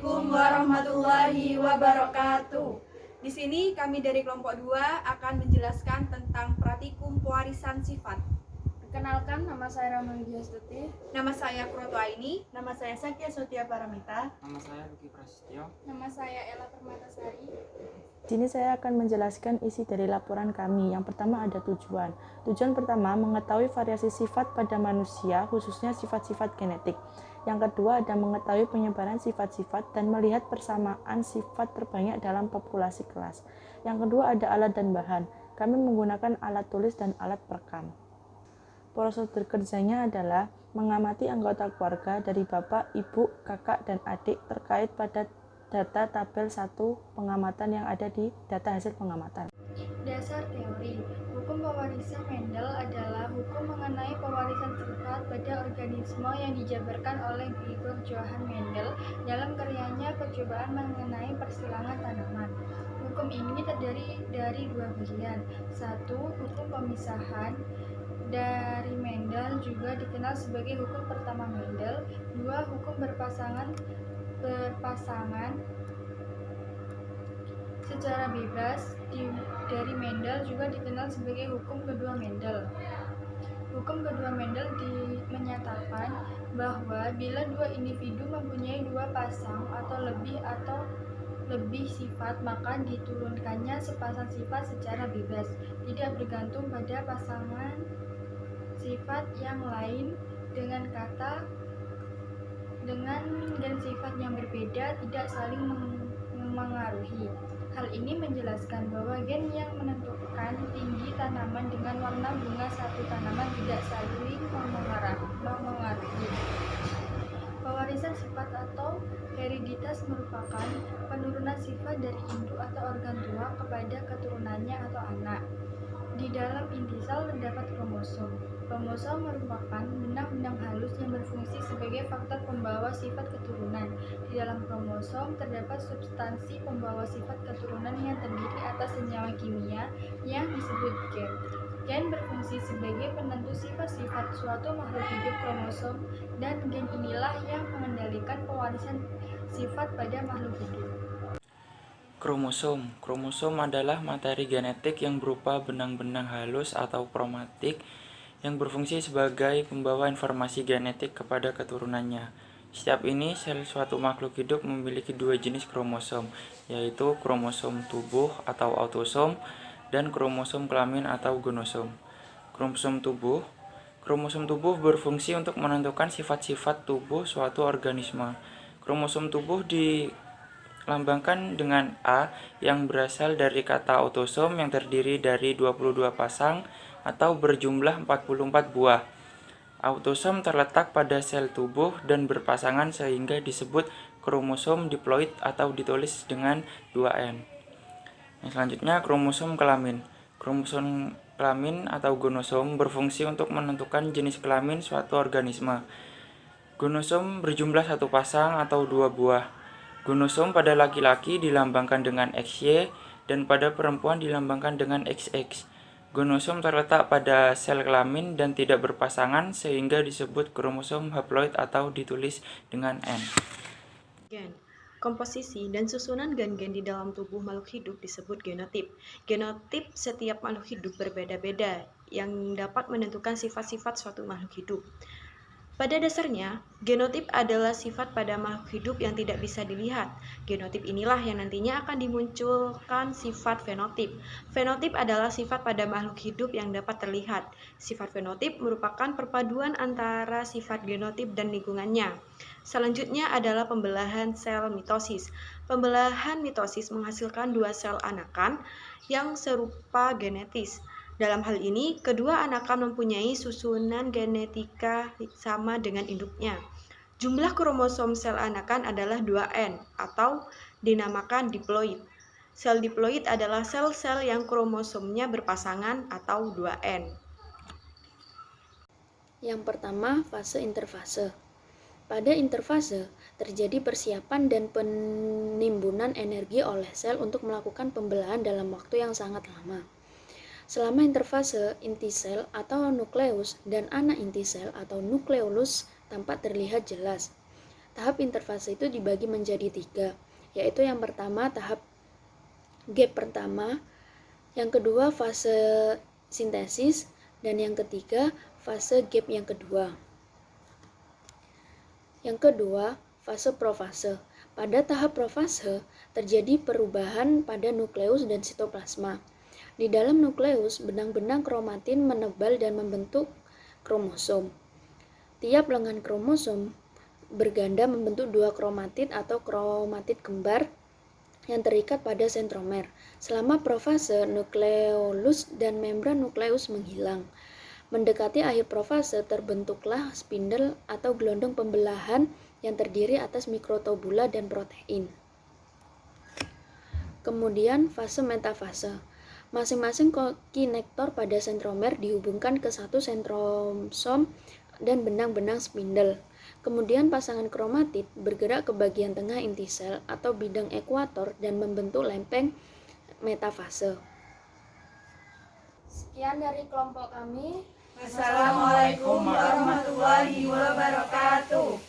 Assalamualaikum warahmatullahi wabarakatuh. Di sini kami dari kelompok 2 akan menjelaskan tentang pratikum pewarisan sifat. Perkenalkan, nama saya Rama Widyastuti. Nama saya Kroto Aini. Nama saya Satya Sotia Paramita. Nama saya Luki Prasetyo. Nama saya Ella Permatasari. Di sini saya akan menjelaskan isi dari laporan kami. Yang pertama ada tujuan. Tujuan pertama mengetahui variasi sifat pada manusia, khususnya sifat-sifat genetik. Yang kedua ada mengetahui penyebaran sifat-sifat dan melihat persamaan sifat terbanyak dalam populasi kelas. Yang kedua ada alat dan bahan. Kami menggunakan alat tulis dan alat perekam. Prosedur kerjanya adalah mengamati anggota keluarga dari bapak, ibu, kakak, dan adik terkait pada data tabel 1 pengamatan yang ada di data hasil pengamatan. Dasar teori. Hukum pewarisan Mendel adalah hukum mengenai pewarisan sifat pada organisme yang dijabarkan oleh Gregor Johann Mendel dalam karyanya Percobaan mengenai persilangan tanaman. Hukum ini terdiri dari dua bagian. Satu, hukum pemisahan dari Mendel juga dikenal sebagai hukum pertama Mendel. Dua, hukum berpasangan secara bebas dari Mendel juga dikenal sebagai hukum kedua Mendel. Hukum kedua Mendel menyatakan bahwa bila dua individu mempunyai dua pasang atau lebih sifat, maka diturunkannya sepasang sifat secara bebas, tidak bergantung pada pasangan sifat yang lain dengan sifat yang berbeda tidak saling mengaruhi. Hal ini menjelaskan bahwa gen yang menentukan tinggi tanaman dengan warna bunga satu tanaman tidak saling memengaruhi. Pewarisan sifat atau hereditas merupakan penurunan sifat dari induk atau organ tua kepada keturunannya atau anak. Di dalam inti sel terdapat kromosom. Kromosom merupakan benang-benang halus yang berfungsi sebagai faktor pembawa sifat keturunan. Di dalam kromosom terdapat substansi pembawa sifat keturunan yang terdiri atas senyawa kimia yang disebut gen. Gen berfungsi sebagai penentu sifat-sifat suatu makhluk hidup kromosom, dan gen inilah yang mengendalikan pewarisan sifat pada makhluk hidup. Kromosom adalah materi genetik yang berupa benang-benang halus atau kromatik yang berfungsi sebagai pembawa informasi genetik kepada keturunannya. Setiap ini, sel suatu makhluk hidup memiliki dua jenis kromosom, yaitu kromosom tubuh atau autosom dan kromosom kelamin atau gonosom. Kromosom tubuh berfungsi untuk menentukan sifat-sifat tubuh suatu organisme. Kromosom tubuh dilambangkan dengan A yang berasal dari kata autosom yang terdiri dari 22 pasang atau berjumlah 44 buah. Autosom terletak pada sel tubuh dan berpasangan sehingga disebut kromosom diploid atau ditulis dengan 2N. Selanjutnya kromosom kelamin. Kromosom kelamin atau gonosom berfungsi untuk menentukan jenis kelamin suatu organisme. Gonosom berjumlah satu pasang atau 2 buah. Gonosom pada laki-laki dilambangkan dengan XY dan pada perempuan dilambangkan dengan XX. Gonosom terletak pada sel kelamin dan tidak berpasangan sehingga disebut kromosom haploid atau ditulis dengan N. Gen. Komposisi dan susunan gen-gen di dalam tubuh makhluk hidup disebut genotip. Genotip setiap makhluk hidup berbeda-beda yang dapat menentukan sifat-sifat suatu makhluk hidup. Pada dasarnya, genotip adalah sifat pada makhluk hidup yang tidak bisa dilihat. Genotip inilah yang nantinya akan dimunculkan sifat fenotip. Fenotip adalah sifat pada makhluk hidup yang dapat terlihat. Sifat fenotip merupakan perpaduan antara sifat genotip dan lingkungannya. Selanjutnya adalah pembelahan sel mitosis. Pembelahan mitosis menghasilkan dua sel anakan yang serupa genetis. Dalam hal ini, kedua anakan mempunyai susunan genetika sama dengan induknya. Jumlah kromosom sel anakan adalah 2N atau dinamakan diploid. Sel diploid adalah sel-sel yang kromosomnya berpasangan atau 2N. Yang pertama, fase interfase. Pada interfase, terjadi persiapan dan penimbunan energi oleh sel untuk melakukan pembelahan dalam waktu yang sangat lama. Selama interfase, inti sel atau nukleus dan anak inti sel atau nukleolus tampak terlihat jelas. Tahap interfase itu dibagi menjadi 3, yaitu yang pertama tahap gap pertama, yang kedua fase sintesis, dan yang ketiga fase gap yang kedua. Yang kedua, fase profase. Pada tahap profase, terjadi perubahan pada nukleus dan sitoplasma. Di dalam nukleus, benang-benang kromatin menebal dan membentuk kromosom. Tiap lengan kromosom berganda membentuk 2 kromatid atau kromatid kembar yang terikat pada sentromer. Selama profase, nukleolus dan membran nukleus menghilang. Mendekati akhir profase, terbentuklah spindle atau gelondong pembelahan yang terdiri atas mikrotubula dan protein. Kemudian fase metafase. Masing-masing kinektor pada sentromer dihubungkan ke satu sentrosom dan benang-benang spindle. Kemudian pasangan kromatid bergerak ke bagian tengah inti sel atau bidang ekuator dan membentuk lempeng metafase. Sekian dari kelompok kami. Wassalamualaikum warahmatullahi wabarakatuh.